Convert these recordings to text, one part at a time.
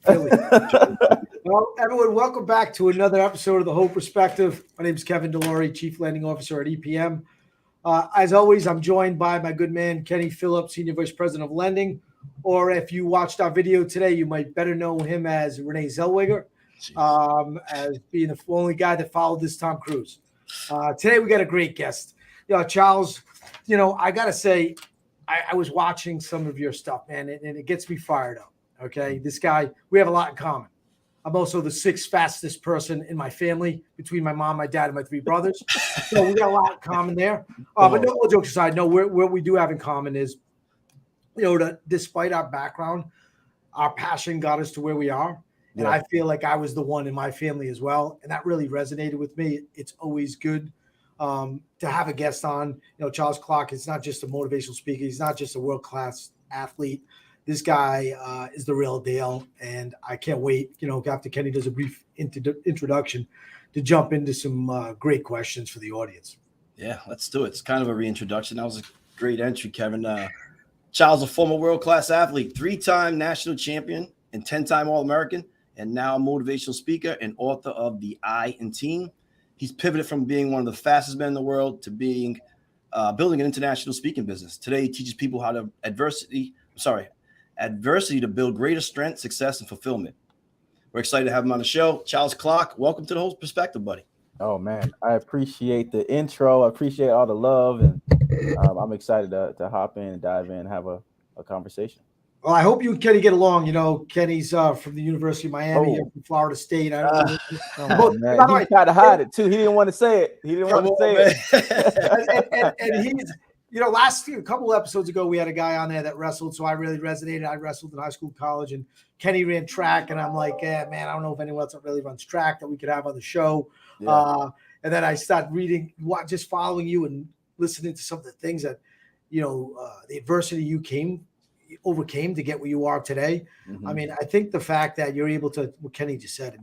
Philly. Well, everyone, welcome back to another episode of The Whole Perspective. My name is Kevin Delory, Chief Lending Officer at EPM. As always, I'm joined by my good man, Kenny Phillips, Senior Vice President of Lending. Or if you watched our video today, you might better know him as Renee Zellweger, as being the only guy that followed this Tom Cruise. Today, we got a great guest. Charles, I got to say, I was watching some of your stuff, man, and it gets me fired up. Okay, this guy, we have a lot in common. I'm also the sixth fastest person in my family between my mom, my dad, and my three brothers. So we got a lot in common there. But no, all jokes aside, no, what we do have in common is, that despite our background, our passion got us to where we are. And I feel like I was the one in my family as well. And that really resonated with me. It's always good to have a guest on. Charles Clark is not just a motivational speaker. He's not just a world-class athlete. This guy is the real deal, and I can't wait, after Kenny does a brief introduction, to jump into some great questions for the audience. Yeah, let's do it. It's kind of a reintroduction. That was a great entry, Kevin. Child's a former world-class athlete, 3-time national champion and 10-time All-American, and now a motivational speaker and author of The I in Team. He's pivoted from being one of the fastest men in the world to being building an international speaking business. Today, he teaches people how to adversity to build greater strength, success, and fulfillment. We're excited to have him on the show. Charles Clark, welcome to The Whole Perspective, buddy. Oh, man, I appreciate the intro. I appreciate all the love, and I'm excited to hop in and dive in and have a conversation. Well, I hope you and Kenny get along. Kenny's from the University of Miami, from Florida State. Man. He tried to hide it, too. He didn't want to say it. And he's – a couple of episodes ago, we had a guy on there that wrestled, so I really resonated. I wrestled in high school, college, and Kenny ran track, and I'm like, man, I don't know if anyone else really runs track that we could have on the show. Yeah. And then I started reading, just following you and listening to some of the things that, the adversity you overcame to get where you are today. Mm-hmm. I mean, I think the fact that you're able to, what Kenny just said,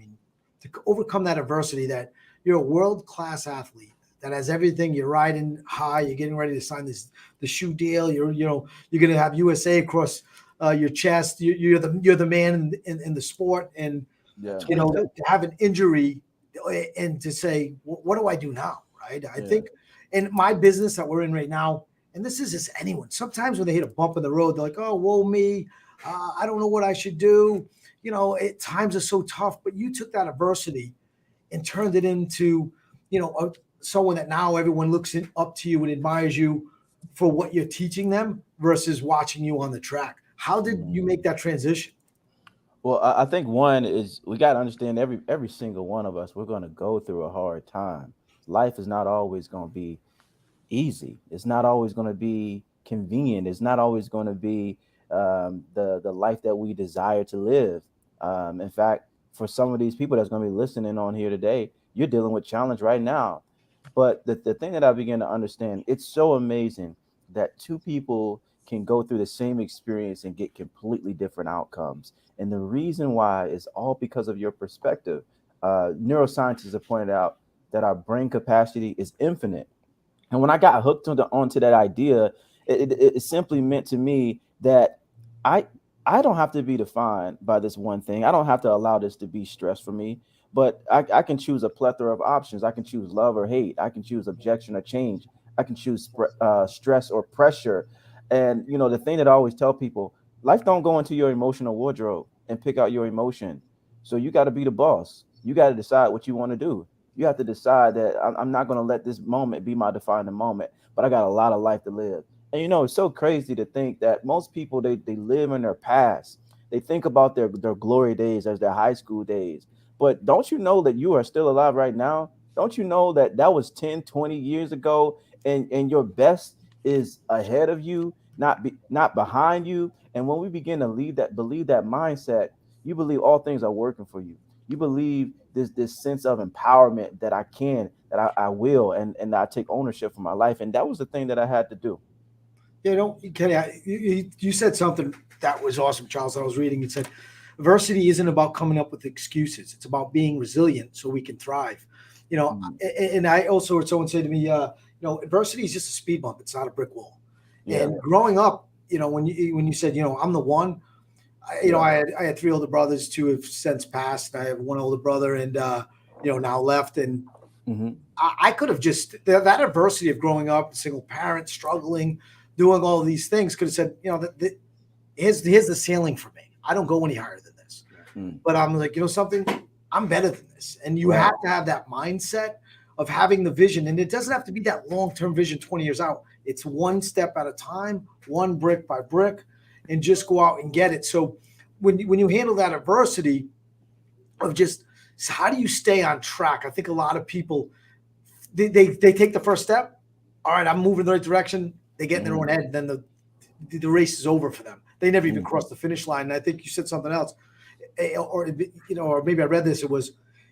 to overcome that adversity, that you're a world-class athlete that has everything. You're riding high. You're getting ready to sign the shoe deal. You're going to have USA across your chest. You're the man in the sport. And to have an injury and to say, what do I do now? Right? I think in my business that we're in right now, and this is just anyone. Sometimes when they hit a bump in the road, they're like, "Oh, woe me! I don't know what I should do." Times are so tough. But you took that adversity and turned it into, someone that now everyone looks up to you and admires you for what you're teaching them versus watching you on the track. How did you make that transition? Well, I think one is we got to understand every single one of us, we're going to go through a hard time. Life is not always going to be easy. It's not always going to be convenient. It's not always going to be the life that we desire to live. In fact, for some of these people that's going to be listening on here today, you're dealing with challenge right now. But the thing that I begin to understand, it's so amazing that two people can go through the same experience and get completely different outcomes. And the reason why is all because of your perspective. Neuroscientists have pointed out that our brain capacity is infinite. And when I got hooked onto that idea, it simply meant to me that I don't have to be defined by this one thing. I don't have to allow this to be stress for me. But I can choose a plethora of options. I can choose love or hate. I can choose objection or change. I can choose stress or pressure. And, the thing that I always tell people, life don't go into your emotional wardrobe and pick out your emotion. So you got to be the boss. You got to decide what you want to do. You have to decide that I'm not going to let this moment be my defining moment, but I got a lot of life to live. And, it's so crazy to think that most people, they live in their past. They think about their glory days as their high school days. But don't you know that you are still alive right now? Don't you know that was 10, 20 years ago, and your best is ahead of you, not behind you? And when we begin to believe that mindset, you believe all things are working for you. You believe this sense of empowerment that I can, that I will, and I take ownership for my life. And that was the thing that I had to do. Kenny, you said something that was awesome, Charles. I was reading. It said, adversity isn't about coming up with excuses. It's about being resilient so we can thrive. And I also heard someone say to me, adversity is just a speed bump. It's not a brick wall. Yeah. And growing up, when you said, I'm the one, I had three older brothers, two have since passed. I have one older brother and, now left. And I could have just, that adversity of growing up, single parent, struggling, doing all of these things could have said, here's the ceiling for me. I don't go any higher than this. But I'm like, something, I'm better than this. And you have to have that mindset of having the vision. And it doesn't have to be that long-term vision 20 years out. It's one step at a time, one brick by brick, and just go out and get it. So when you handle that adversity of just how do you stay on track? I think a lot of people, they take the first step. All right, I'm moving in the right direction. They get in their own head. Then the race is over for them. They never even cross the finish line. And I think you said something else, or maybe I read this.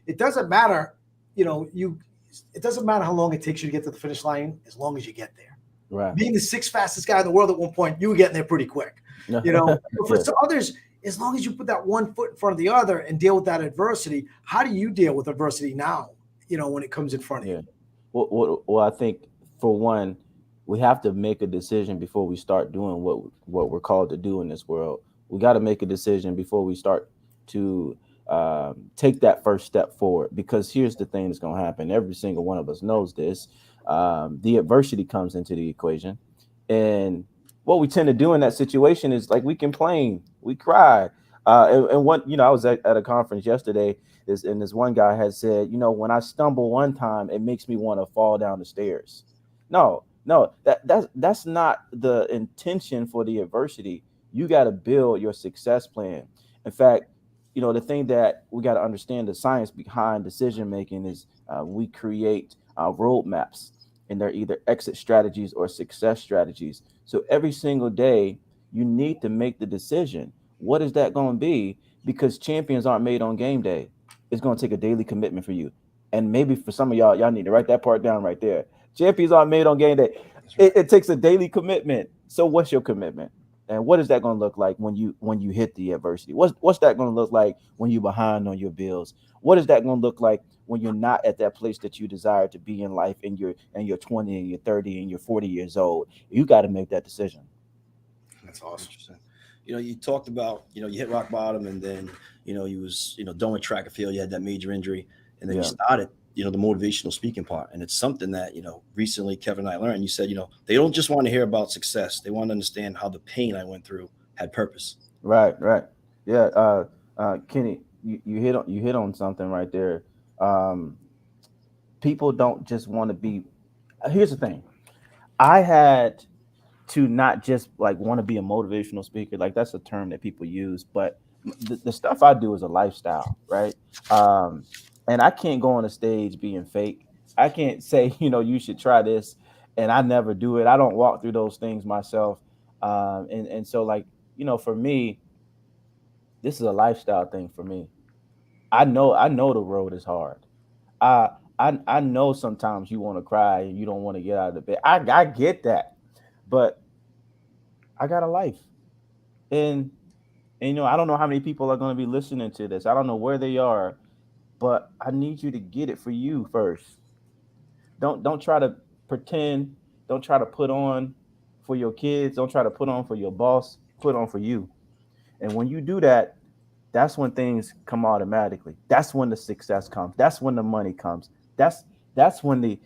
It doesn't matter, it doesn't matter how long it takes you to get to the finish line as long as you get there. Right. Being the sixth fastest guy in the world at one point, you were getting there pretty quick. For some others, as long as you put that one foot in front of the other and deal with that adversity, how do you deal with adversity now? When it comes in front of you. Well, I think for one, we have to make a decision before we start doing what we're called to do in this world. We got to make a decision before we start to take that first step forward, because here's the thing that's going to happen. Every single one of us knows this. The adversity comes into the equation, and what we tend to do in that situation is like we complain, we cry. And what, I was at a conference yesterday, and this one guy had said, when I stumble one time, it makes me want to fall down the stairs. No, that's not the intention for the adversity. You got to build your success plan. In fact, the thing that we got to understand, the science behind decision making is we create roadmaps, and they're either exit strategies or success strategies. So every single day, you need to make the decision. What is that going to be? Because champions aren't made on game day. It's going to take a daily commitment for you. And maybe for some of y'all need to write that part down right there. Champions aren't made on game day. It takes a daily commitment. So what's your commitment? And what is that going to look like when you hit the adversity? What's that going to look like when you're behind on your bills? What is that going to look like when you're not at that place that you desire to be in life, and you're 20 and you're 30 and you're 40 years old? You got to make that decision. That's awesome. You talked about, you hit rock bottom, and then, you was, done with track and field. You had that major injury, and then you started, the motivational speaking part. And it's something that, recently Kevin and I learned. You said, they don't just want to hear about success. They want to understand how the pain I went through had purpose. Right. Yeah. Kenny, you hit on something right there. People don't just want to be. Here's the thing. I had to not just like want to be a motivational speaker. Like, that's a term that people use, but the stuff I do is a lifestyle, right? And I can't go on a stage being fake. I can't say, you should try this, and I never do it. I don't walk through those things myself. And so, like, for me, this is a lifestyle thing for me. I know the road is hard. I know sometimes you want to cry and you don't want to get out of the bed. I get that, but I got a life, and I don't know how many people are going to be listening to this. I don't know where they are, but I need you to get it for you first. Don't try to pretend. Don't try to put on for your kids. Don't try to put on for your boss. Put on for you. And when you do that, that's when things come automatically. That's when the success comes. That's when the money comes. That's when the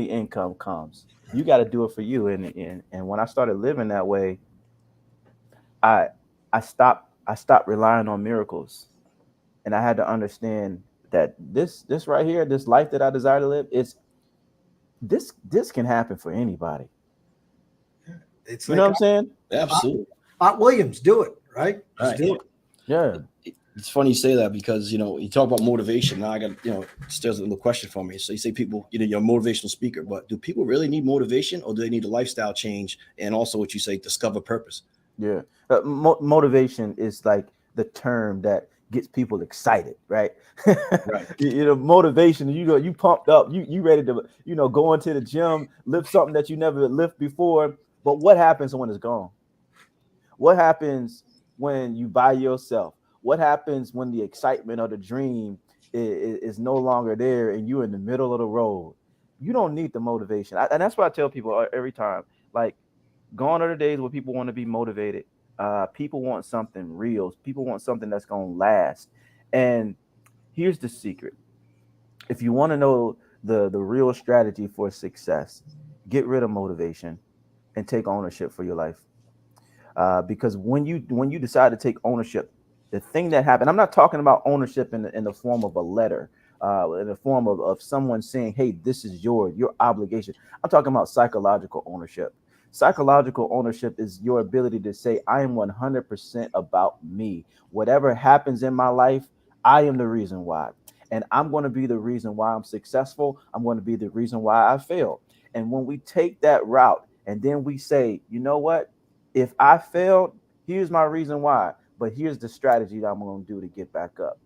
income comes. You got to do it for you. And when I started living that way, I stopped relying on miracles, and I had to understand that this right here, this life that I desire to live, this can happen for anybody. It's you know what I'm saying? Absolutely. Bob Williams, do it, right? Just do it. Yeah. It's funny you say that, because you talk about motivation. Now I got there's a little question for me. So you say people, you're a motivational speaker, but do people really need motivation, or do they need a lifestyle change? And also, what you say, discover purpose. Yeah, motivation is like the term that gets people excited, right? Right. Motivation. You pumped up. You ready to go into the gym, lift something that you never lift before. But what happens when it's gone? What happens when you by yourself? What happens when the excitement of the dream is no longer there and you're in the middle of the road? You don't need the motivation. And that's what I tell people every time. Like, gone are the days where people want to be motivated. People want something real. People want something that's going to last. And here's the secret. If you want to know the real strategy for success, get rid of motivation and take ownership for your life. Because when you decide to take ownership, the thing that happened, I'm not talking about ownership in the form of a letter, in the form of someone saying, hey, this is your obligation. I'm talking about psychological ownership. Psychological ownership is your ability to say, I am 100% about me. Whatever happens in my life, I am the reason why. And I'm going to be the reason why I'm successful. I'm going to be the reason why I fail. And when we take that route and then we say, you know what? If I failed, here's my reason why. But here's the strategy that I'm going to do to get back up.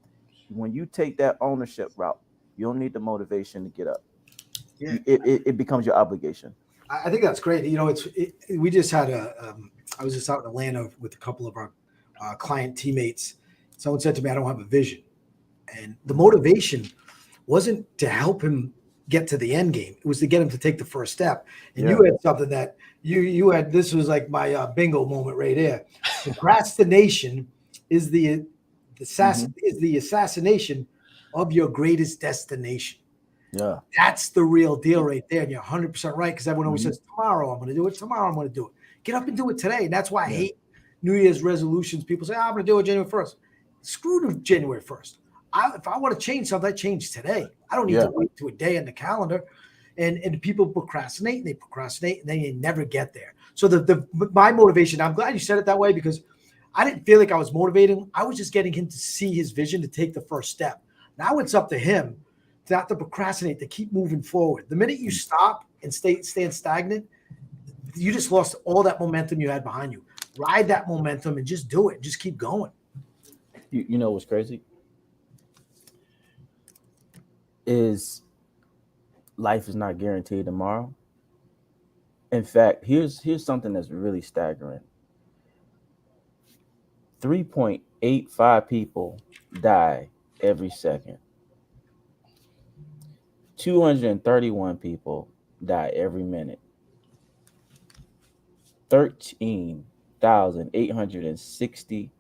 When you take that ownership route, you don't need the motivation to get up. Yeah, It becomes your obligation. I think that's great. We just had I was just out in Atlanta with a couple of our client teammates. Someone said to me, I don't have a vision. And the motivation wasn't to help him get to the end game. It was to get him to take the first step. And Yeah. you had something that you had. This was like my bingo moment right here. Procrastination is the assassination of your greatest destination. Yeah. That's the real deal right there. And you're 100% right, because everyone always Mhm. says, tomorrow I'm going to do it. Tomorrow I'm going to do it. Get up and do it today. And that's why I Yeah. hate New Year's resolutions. People say, I'm going to do it January 1st. Screw the January 1st. If I want to change something, I change today. I don't need Yeah. to wait to a day in the calendar. And people procrastinate and they procrastinate and then you never get there. So my motivation, I'm glad you said it that way, because I didn't feel like I was motivating. I was just getting him to see his vision, to take the first step. Now it's up to him not to procrastinate, to keep moving forward. The minute you stop and stand stagnant, you just lost all that momentum you had behind you. Ride that momentum and just do it. Just keep going. You know what's crazy is life is not guaranteed tomorrow. In fact, here's something that's really staggering. 3.85 people die every second. 231 people die every minute. 13,860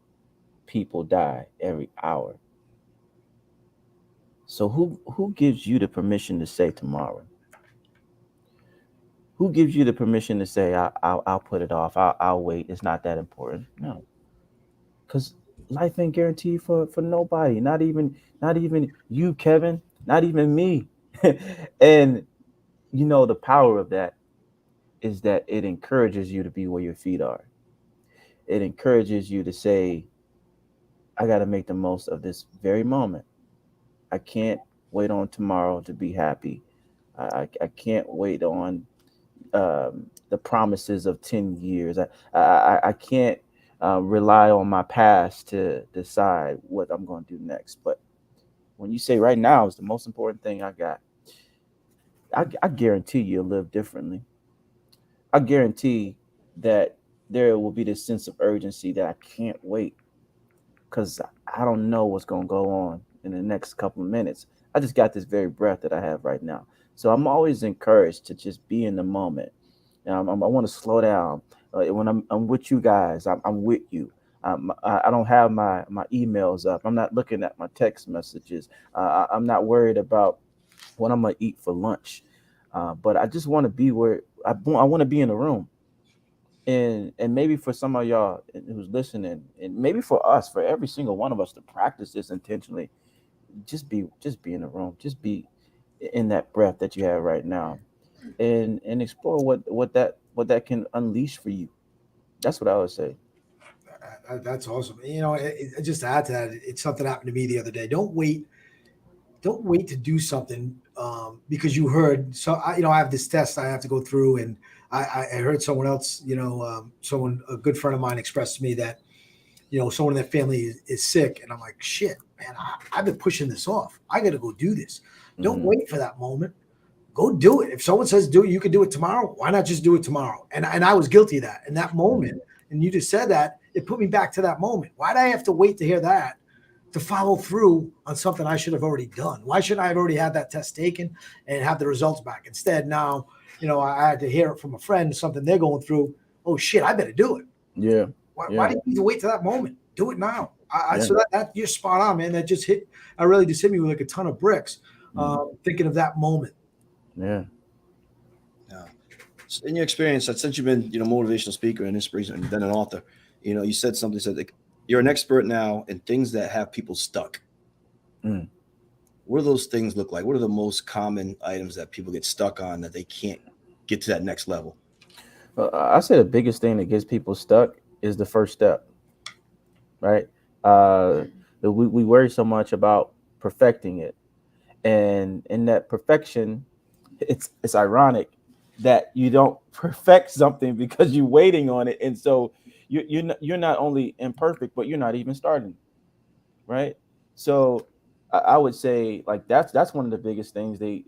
people die every hour. So who gives you the permission to say tomorrow? Who gives you the permission to say I'll put it off? I'll wait. It's not that important. No, because life ain't guaranteed for nobody. Not even you, Kevin. Not even me. And the power of that is that it encourages you to be where your feet are. It encourages you to say, I got to make the most of this very moment. I can't wait on tomorrow to be happy. I can't wait on the promises of 10 years. I can't rely on my past to decide what I'm going to do next. But when you say right now is the most important thing I got, I guarantee you'll live differently. I guarantee that there will be this sense of urgency that I can't wait because I don't know what's going to go on in the next couple of minutes. I just got this very breath that I have right now. So I'm always encouraged to just be in the moment. I want to slow down. When I'm with you guys, I'm with you. I don't have my emails up. I'm not looking at my text messages. I'm not worried about what I'm going to eat for lunch. But I just want to be where I want to be in the room. And maybe for some of y'all who's listening, and maybe for us, for every single one of us to practice this intentionally, just be in the room, just be in that breath that you have right now, and explore what that can unleash for you. That's what I would say. That's awesome. Just to add to that, it's something happened to me the other day. Don't wait to do something because you heard. So I have this test I have to go through, and I heard someone else, a good friend of mine expressed to me that someone in their family is sick, and I'm like, shit, man, I've been pushing this off. I got to go do this. Don't Mhm. wait for that moment. Go do it. If someone says do it, you can do it tomorrow. Why not just do it tomorrow? And I was guilty of that in that moment. And you just said that, it put me back to that moment. Why did I have to wait to hear that to follow through on something I should have already done? Why shouldn't I have already had that test taken and have the results back? Instead, now, I had to hear it from a friend, something they're going through. Oh shit, I better do it. Yeah. Why do you need to wait to that moment? Do it now. So that you're spot on, man. That just hit me with like a ton of bricks. Thinking of that moment. Yeah. So in your experience, since you've been, motivational speaker and inspiration and then an author, you said like you're an expert now in things that have people stuck. What do those things look like? What are the most common items that people get stuck on that they can't get to that next level? I say the biggest thing that gets people stuck is the first step, right? We worry so much about perfecting it, and in that perfection, it's ironic that you don't perfect something because you're waiting on it, and so you're not only imperfect, but you're not even starting, right? So I would say like that's one of the biggest things. They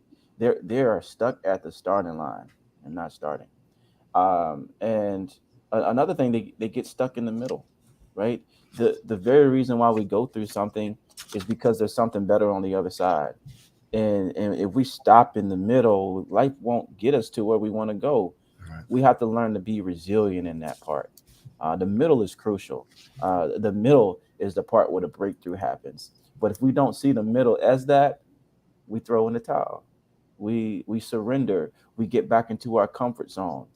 are stuck at the starting line and not starting. And another thing, they get stuck in the middle, right? The very reason why we go through something is because there's something better on the other side. And if we stop in the middle, life won't get us to where we want to go. Right. We have to learn to be resilient in that part. The middle is crucial. The middle is the part where the breakthrough happens. But if we don't see the middle as that, we throw in the towel. We surrender. We get back into our comfort zone.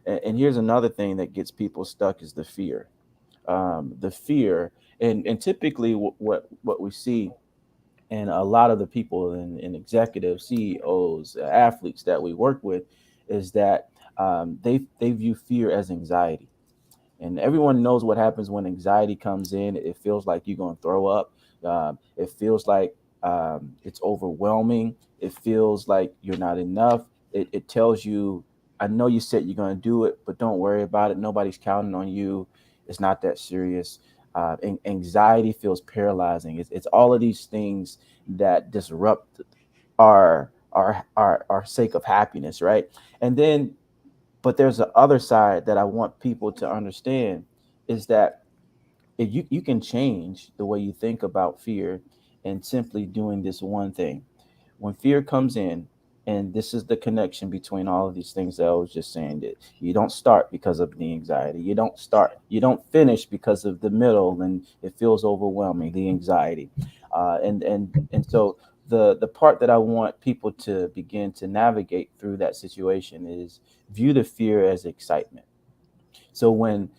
And here's another thing that gets people stuck is the fear. The fear, and typically what we see, and a lot of the people in executives, CEOs, athletes that we work with, is that they view fear as anxiety. And everyone knows what happens when anxiety comes in. It feels like you're going to throw up. It feels like it's overwhelming. It feels like you're not enough. It tells you, I know you said you're going to do it, but don't worry about it. Nobody's counting on you. It's not that serious. Anxiety feels paralyzing. It's all of these things that disrupt our sake of happiness, right? And then, but there's the other side that I want people to understand is that if you can change the way you think about fear and simply doing this one thing. When fear comes in, and this is the connection between all of these things that I was just saying, that you don't start because of the anxiety. You don't finish because of the middle and it feels overwhelming, the anxiety. And so the part that I want people to begin to navigate through that situation is view the fear as excitement. So when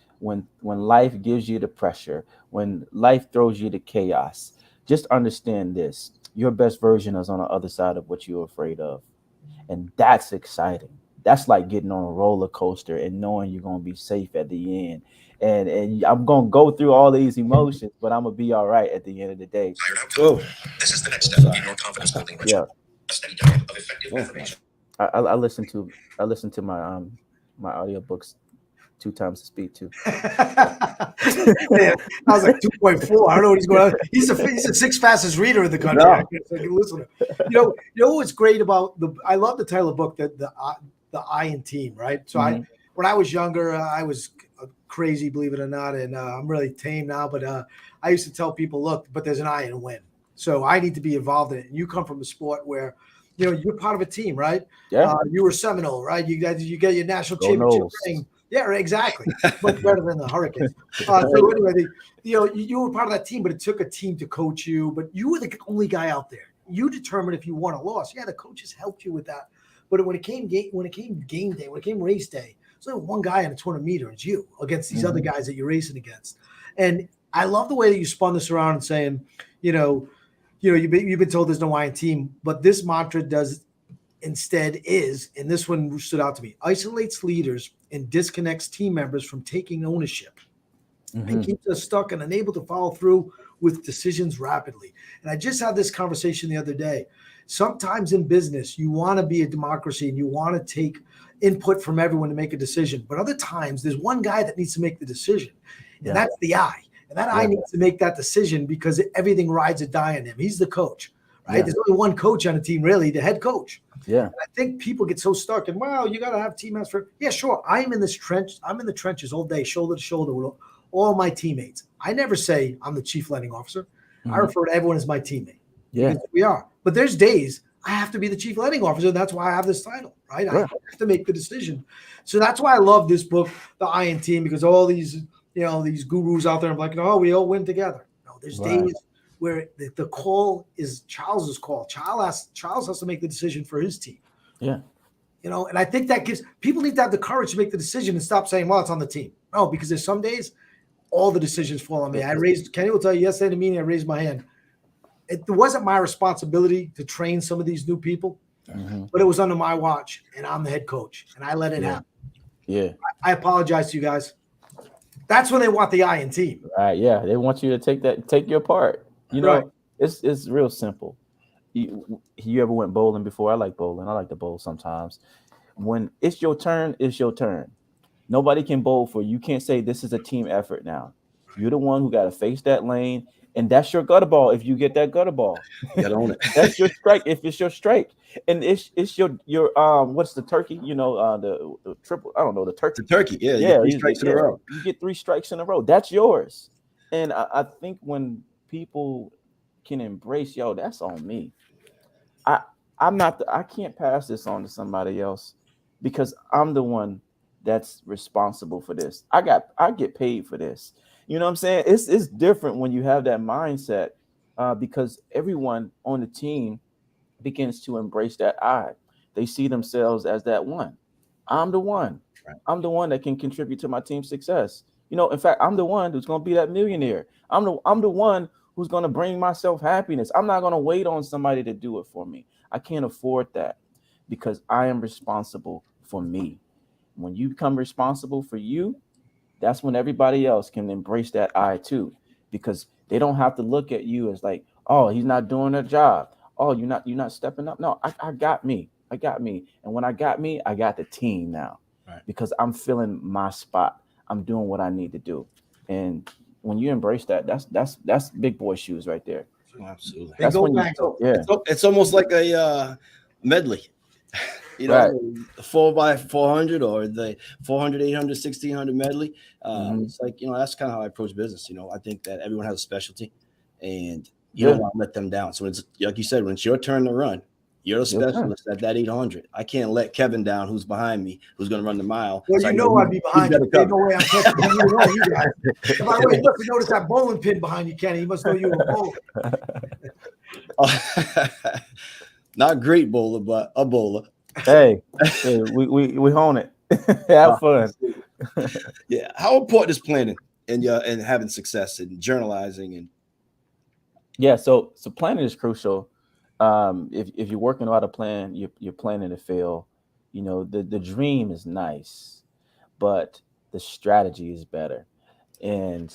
life gives you the pressure, when life throws you the chaos, just understand this. Your best version is on the other side of what you're afraid of. And that's exciting. That's like getting on a roller coaster and knowing you're gonna be safe at the end. And I'm gonna go through all these emotions, but I'm gonna be all right at the end of the day. Oh, This is the next step in your confidence building ritual. Yeah. A steady diet of effective Oh. affirmation. I listen to my my audiobooks 2 times the speed too. Man, I was like 2.4. I don't know what he's going on. He's the sixth fastest reader in the country. No. I guess I can listen to. You know what's great about I love the title of the book, the I in team, right? So when I was younger, I was crazy, believe it or not, and I'm really tame now. But I used to tell people, look, but there's an I in win, so I need to be involved in it. And you come from a sport where you're part of a team, right? Yeah. You were Seminole, right? You get your national Go championship Noles. ring. Yeah, right, exactly. Much better than the Hurricanes. So anyway, you were part of that team, but it took a team to coach you. But you were the only guy out there. You determined if you won or lost. Yeah, the coaches helped you with that. But when it came game day, when it came race day, there's only one guy on a 200 meter. It's you against these other guys that you're racing against. And I love the way that you spun this around and saying, you've been told there's no I in team, but this mantra does. Instead is, and this one stood out to me, isolates leaders and disconnects team members from taking ownership and keeps us stuck and unable to follow through with decisions rapidly. And I just had this conversation the other day. Sometimes in business, you want to be a democracy and you want to take input from everyone to make a decision. But other times there's one guy that needs to make the decision, and that's the I. And that I needs to make that decision because everything rides or die on him. He's the coach. Right? There's only one coach on a team, really, the head coach. Yeah. And I think people get so stuck and you got to have teammates for. Yeah, sure. I'm in this trench. I'm in the trenches all day, shoulder to shoulder with all my teammates. I never say I'm the chief lending officer. I refer to everyone as my teammate. Yeah. Because we are. But there's days I have to be the chief lending officer. And that's why I have this title, right? I have to make the decision. So that's why I love this book, The I in Team, because all these these gurus out there. I'm like, no, we all win together. No, there's Right. days where the call is Charles's call. Charles has to make the decision for his team. Yeah. And I think that gives people need to have the courage to make the decision and stop saying, well, it's on the team. No, because there's some days all the decisions fall on me. Kenny will tell you yesterday in the meeting, I raised my hand. It wasn't my responsibility to train some of these new people, but it was under my watch, and I'm the head coach, and I let it happen. Yeah. I apologize to you guys. That's when they want the I in team. Right. Yeah. They want you to take your part. Right. It's real simple. You ever went bowling before? I like bowling. I like to bowl sometimes. When it's your turn, it's your turn. Nobody can bowl for you. You can't say this is a team effort now. You're the one who got to face that lane, and that's your gutter ball. If you get that gutter ball, You gotta own it. that's your strike. If it's your strike, and it's your what's the turkey? The triple. I don't know the turkey. The turkey, yeah. You get 3 strikes in a row. You get 3 strikes in a row. That's yours. And I think when people can embrace, that's on me. I can't pass this on to somebody else because I'm the one that's responsible for this. I get paid for this. You know what I'm saying? It's different when you have that mindset because everyone on the team begins to embrace that I. They see themselves as that one. I'm the one. Right. I'm the one that can contribute to my team's success. In fact, I'm the one who's going to be that millionaire. I'm the one who's going to bring myself happiness. I'm not going to wait on somebody to do it for me. I can't afford that because I am responsible for me. When you become responsible for you, that's when everybody else can embrace that I too, because they don't have to look at you as like, oh, he's not doing a job. Oh, you're not stepping up. No, I got me. I got me. And when I got me, I got the team now, right, because I'm filling my spot. I'm doing what I need to do. And when you embrace that, that's big boy shoes right there. Absolutely. That's when it's almost like a medley. Right. The 4x400 or the 400, 800, 1600 medley. It's like, that's kind of how I approach business. I think that everyone has a specialty and you don't want to let them down. So it's like you said, when it's your turn to run, you're a specialist at that 800. I can't let Kevin down, who's behind me, who's going to run the mile. Well, I'd be behind you. There's no way I'm catching you. By the way, you must have noticed that bowling pin behind you, Kenny. You must know you were bowling. Not great bowler, but a bowler. Hey, we hone it. Have fun. Yeah. How important is planning and having success and journalizing and so planning is crucial. If you're working out a plan, you're planning to fail. The dream is nice, but the strategy is better. And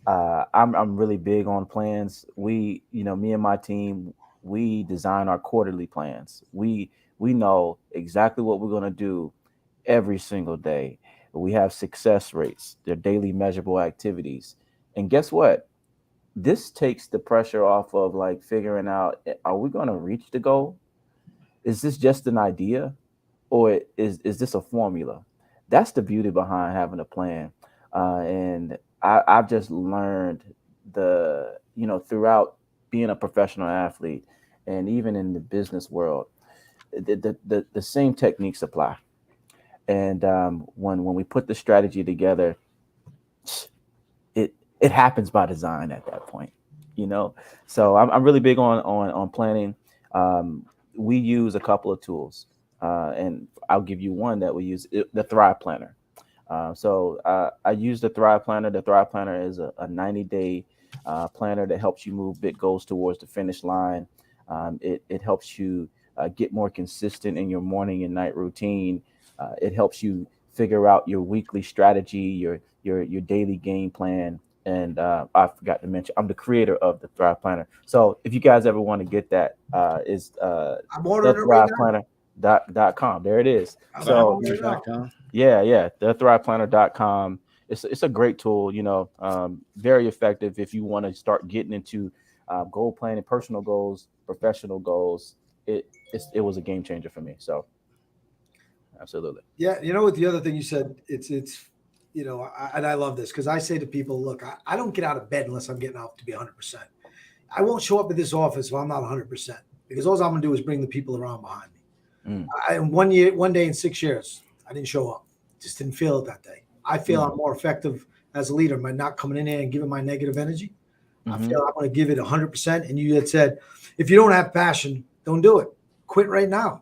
I'm really big on plans. Me and my team, we design our quarterly plans. We know exactly what we're going to do every single day. We have success rates. They're daily measurable activities. And guess what? This takes the pressure off of like figuring out, are we going to reach the goal? Is this just an idea? Or is this a formula? That's the beauty behind having a plan. And I've just learned throughout being a professional athlete and even in the business world, the same techniques apply. And when we put the strategy together, it happens by design at that point, So I'm really big on planning. We use a couple of tools, and I'll give you one that we use, the Thrive Planner. So I use the Thrive Planner. The Thrive Planner is a 90-day planner that helps you move big goals towards the finish line. It helps you get more consistent in your morning and night routine. It helps you figure out your weekly strategy, your daily game plan. And I forgot to mention, I'm the creator of the Thrive Planner. So if you guys ever want to get that, is thethriveplanner.com. There it is. So thethriveplanner.com. It's a great tool, very effective if you want to start getting into goal planning, personal goals, professional goals. It was a game changer for me. So absolutely. Yeah. What the other thing you said, it's and I love this because I say to people, look, I don't get out of bed unless I'm getting out to be 100%. I won't show up at this office if I'm not 100% because all I'm going to do is bring the people around behind me. One day in 6 years, I didn't show up. Just didn't feel it that day. I feel I'm more effective as a leader? Am I not coming in there and giving my negative energy? I Mhm. feel I'm going to give it 100%. And you had said, if you don't have passion, don't do it. Quit right now.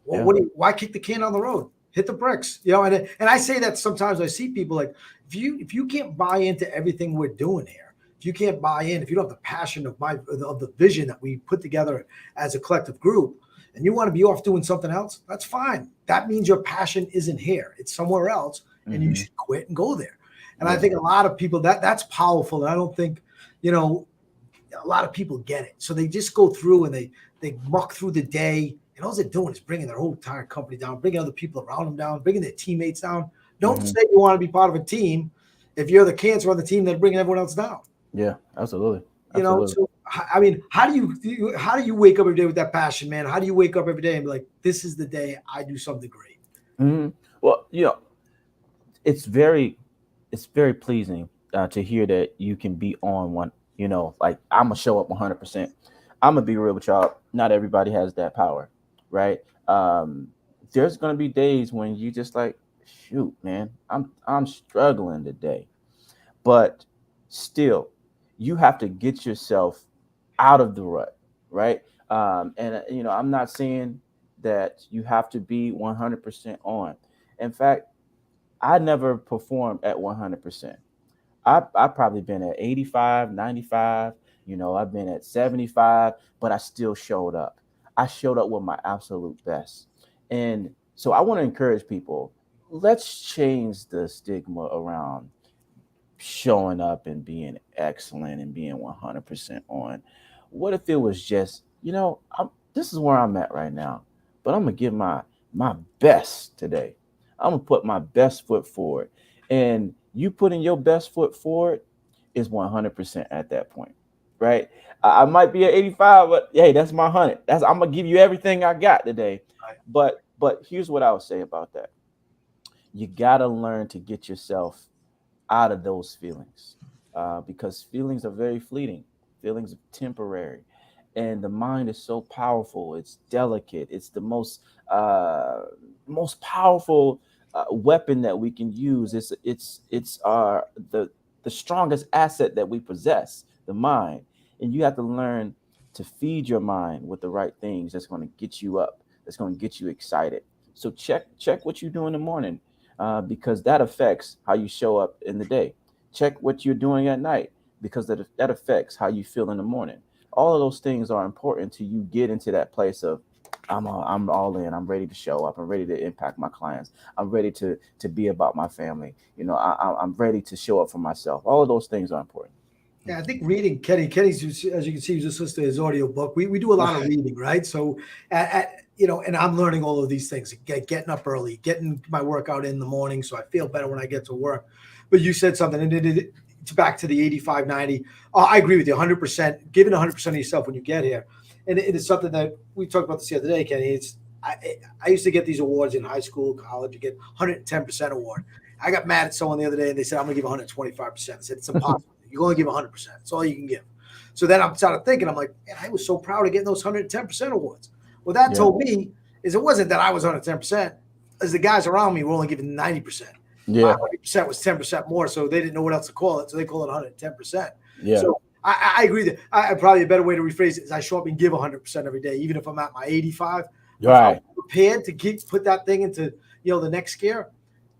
Well, Yeah. why kick the can on the road? Hit the bricks, and I say that sometimes I see people like, if you can't buy into everything we're doing here, if you can't buy in, if you don't have the passion of the vision that we put together as a collective group, and you want to be off doing something else, that's fine. That means your passion isn't here; it's somewhere else, and you Mhm. should quit and go there. And I Yeah. think a lot of people that's powerful. And I don't think, a lot of people get it. So they just go through and they muck through the day, and all they're doing is bringing their whole entire company down, bringing other people around them down, bringing their teammates down. Don't Mhm. say you want to be part of a team if you're the cancer on the team that's bringing everyone else down. Yeah. Absolutely. Absolutely. So I mean, how do you wake up every day with that passion, man? How do you wake up every day and be like, this is the day I do something great? Mhm. Well, it's very pleasing to hear that you can be on one. Like I'm gonna show up 100%. I'm gonna be real with y'all. Not everybody has that power, right? There's gonna be days when you just like, shoot, man, I'm struggling today, but still, you have to get yourself out of the rut, right? And I'm not saying that you have to be 100% on. In fact, I never performed at 100%. I've probably been at 85, 95, I've been at 75, but I still showed up. I showed up with my absolute best. And so I want to encourage people, let's change the stigma around showing up and being excellent and being 100% on. What if it was just, this is where I'm at right now, but I'm going to give my best today. I'm going to put my best foot forward. And you putting your best foot forward is 100% at that point, right? I might be at 85, but hey, that's my 100. I'm going to give you everything I got today. But here's what I would say about that. You got to learn to get yourself out of those feelings, because feelings are very fleeting. Feelings are temporary, and the mind is so powerful. It's delicate. It's the most powerful weapon that we can use. It's the strongest asset that we possess, the mind. And you have to learn to feed your mind with the right things that's going to get you up, that's going to get you excited. So check what you do in the morning, because that affects how you show up in the day. Check what you're doing at night, because that affects how you feel in the morning. All of those things are important to you get into that place of I'm all in. I'm ready to show up. I'm ready to impact my clients. I'm ready to be about my family. I'm ready to show up for myself. All of those things are important. Yeah, I think reading Kenny's, as you can see, he's just listening to his audio book. We do a lot of reading, right? So, and I'm learning all of these things, getting up early, getting my workout in the morning so I feel better when I get to work. But you said something, and it's back to the 85, 90. I agree with you 100%. Giving 100% of yourself when you get here. And it is something that we talked about this the other day, Kenny. I used to get these awards in high school, college. You get 110% award. I got mad at someone the other day, and they said, I'm going to give 125%. I said, it's impossible. You only give 100%. That's all you can give. So then I'm started thinking, I'm like, man, I was so proud of getting those 110% awards. What that told me is it wasn't that I was 110%, as the guys around me were only giving 90%. Yeah. 100% was 10% more, so they didn't know what else to call it, so they call it 110%. Yeah. So I agree that probably a better way to rephrase it is I show up and give 100% every day, even if I'm at my 85. But Right. if I'm prepared to put that thing into the next gear,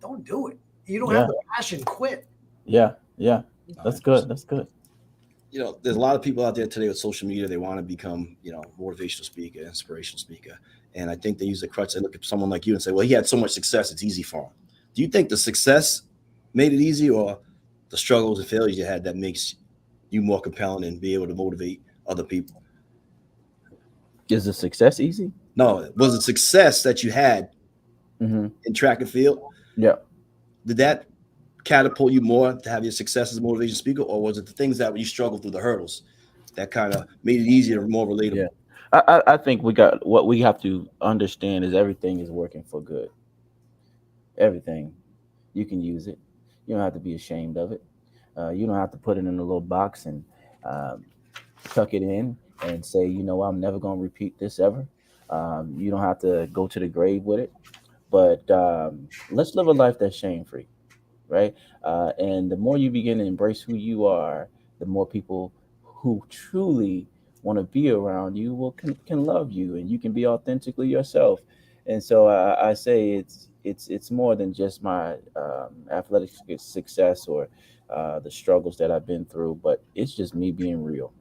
don't do it. You don't have the passion, quit. Yeah. That's good. That's good. There's a lot of people out there today with social media. They want to become, motivational speaker, inspirational speaker. And I think they use the crutch. They look at someone like you and say, well, he had so much success, it's easy for him. Do you think the success made it easy, or the struggles and failures you had that makes you more compelling and be able to motivate other people? Is the success easy? No, was it success that you had in track and field? Yeah. Did that catapult you more to have your success as a motivation speaker, or was it the things that you struggled through, the hurdles, that kind of made it easier and more relatable? Yeah. I think what we have to understand is everything is working for good. Everything. You can use it. You don't have to be ashamed of it. You don't have to put it in a little box and tuck it in and say, I'm never going to repeat this ever. You don't have to go to the grave with it. But let's live a life that's shame free. right? And the more you begin to embrace who you are, the more people who truly want to be around you can love you, and you can be authentically yourself. And so I say it's more than just my athletic success or the struggles that I've been through, but it's just me being real.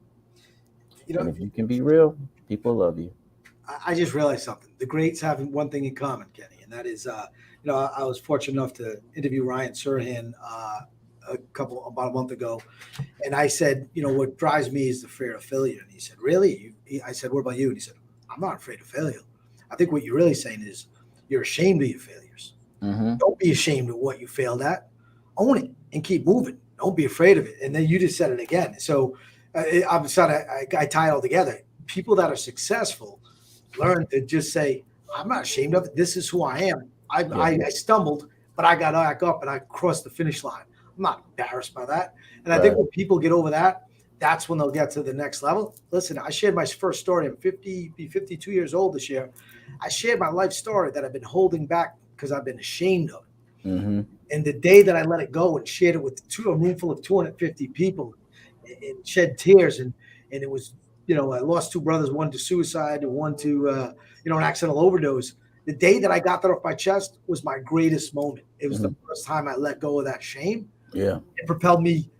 You And know, if you can be real, people love you. I just realized something. The greats have one thing in common, Kenny, and that is, I was fortunate enough to interview Ryan Serhan about a month ago, and I said, what drives me is the fear of failure. And he said, really? I said, what about you? And he said, I'm not afraid of failure. I think what you're really saying is you're ashamed of your failures. Mm-hmm. Don't be ashamed of what you failed at. Own it and keep moving. Don't be afraid of it. And then you just said it again. So I'm sorry, I tie it all together. People that are successful learn to just say, I'm not ashamed of it. This is who I am. I stumbled, but I got back up and I crossed the finish line. I'm not embarrassed by that. And I think when people get over that, that's when they'll get to the next level. Listen, I shared my first story. I'm 52 years old this year. I shared my life story that I've been holding back because I've been ashamed of it. Mm-hmm. And the day that I let it go and shared it with a room full of 250 people and shed tears, and it was, I lost two brothers, one to suicide and one to, an accidental overdose. The day that I got that off my chest was my greatest moment. It was the first time I let go of that shame. Yeah. It propelled me,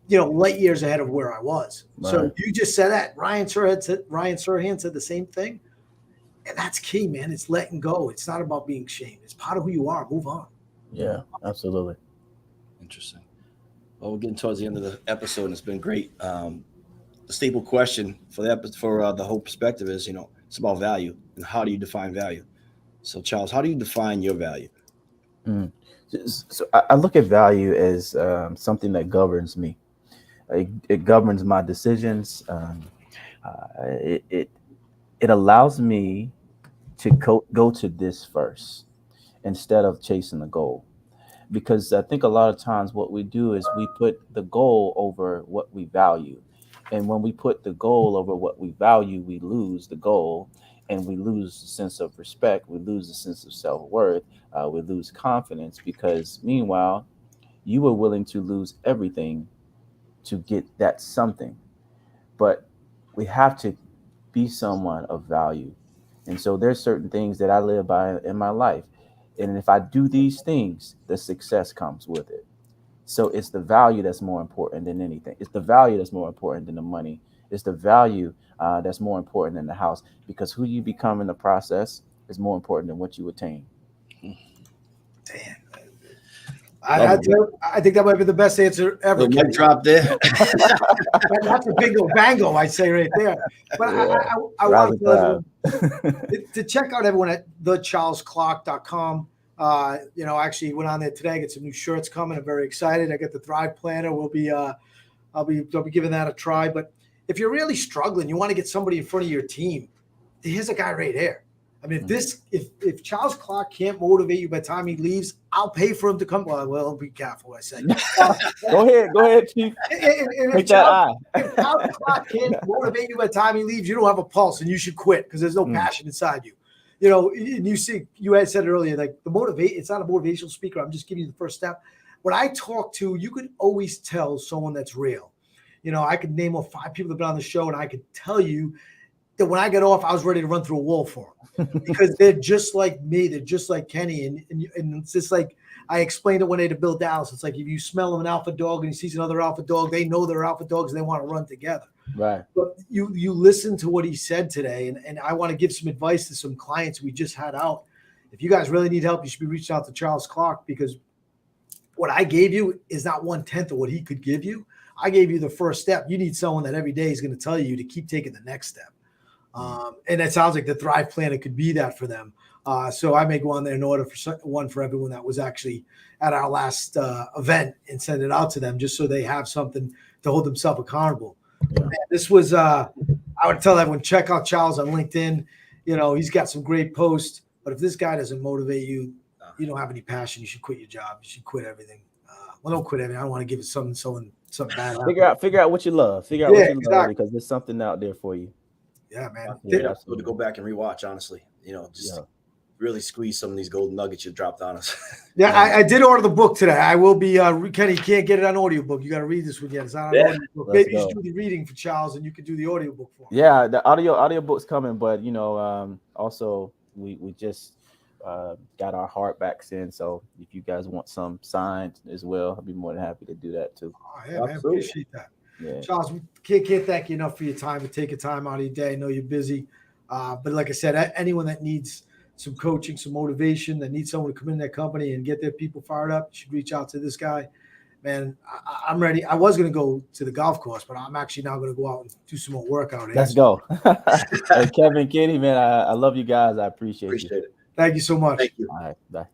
light years ahead of where I was. Right. So you just said that. Ryan Serhan said the same thing. And that's key, man. It's letting go. It's not about being shamed. It's part of who you are. Move on. Yeah, absolutely. Interesting. Well, we're getting towards the end of the episode, and it's been great. The staple question for the whole perspective is, it's about value, and how do you define value? So, Charles, how do you define your value? So I look at value as something that governs me. It governs my decisions. It allows me to go to this first instead of chasing the goal. Because I think a lot of times what we do is we put the goal over what we value. And when we put the goal over what we value, we lose the goal, and we lose the sense of respect. We lose the sense of self-worth. We lose confidence, because meanwhile, you were willing to lose everything to get that something. But we have to be someone of value. And so there's certain things that I live by in my life. And if I do these things, the success comes with it. So it's the value that's more important than anything. It's the value that's more important than the money. It's the value that's more important than the house, because who you become in the process is more important than what you attain. Damn. I think that might be the best answer ever. Mic drop there. That's a bingo bango, I'd say right there. But I want to tell everyone to check out everyone at thecharlesclark.com. Actually went on there today. I get some new shirts coming. I'm very excited. I got the Thrive Planner. I'll be giving that a try. But if you're really struggling, you want to get somebody in front of your team, here's a guy right here. I mean, if Charles Clark can't motivate you by the time he leaves, I'll pay for him to come. Well, be careful what I say. Go ahead, Chief. If Charles Clark can't motivate you by the time he leaves, you don't have a pulse, and you should quit, because there's no passion inside you. And you had said earlier, like it's not a motivational speaker. I'm just giving you the first step. When I talk to, you could always tell someone that's real. I could name off 5 people that have been on the show, and I could tell you that when I got off, I was ready to run through a wall for them, because they're just like me. They're just like Kenny. And it's just like I explained it one day to Bill Dallas. It's like if you smell an alpha dog and he sees another alpha dog, they know they're alpha dogs and they want to run together. Right. But you listen to what he said today, and I want to give some advice to some clients we just had out. If you guys really need help, you should be reaching out to Charles Clark, because what I gave you is not 1/10 of what he could give you. I gave you the first step. You need someone that every day is going to tell you to keep taking the next step. And it sounds like the Thrive Planner could be that for them. So I may go on there and order one for everyone that was actually at our last event, and send it out to them, just so they have something to hold themselves accountable. Yeah. Man, this was, I would tell everyone, check out Charles on LinkedIn. He's got some great posts, but if this guy doesn't motivate you, you don't have any passion, you should quit your job. You should quit everything. Don't quit everything. I don't want to give it something bad. Figure out what you love. Figure out what you love, because there's something out there for you. Yeah, man. Yeah, to go back and rewatch, honestly, really squeeze some of these golden nuggets you dropped on us. Yeah, I did order the book today. I will be Kenny. You can't get it on audiobook. You got to read this one yet. It's not on audiobook. Maybe you should do the reading for Charles, and you could do the audiobook for him. Yeah, the audiobook's coming, but also we just got our hardbacks in. So if you guys want some signed as well, I'll be more than happy to do that too. Oh, yeah, man, appreciate that. Yeah. Charles, we can't thank you enough for your time and taking time out of your day. I know you're busy, but like I said, anyone that needs some coaching, some motivation, that needs someone to come in their company and get their people fired up, you should reach out to this guy. Man, I'm ready. I was going to go to the golf course, but I'm actually now going to go out and do some more workout. Let's go. Hey, Kevin, Kenny, man, I love you guys. I appreciate you. It. Thank you so much. Thank you. All right, bye.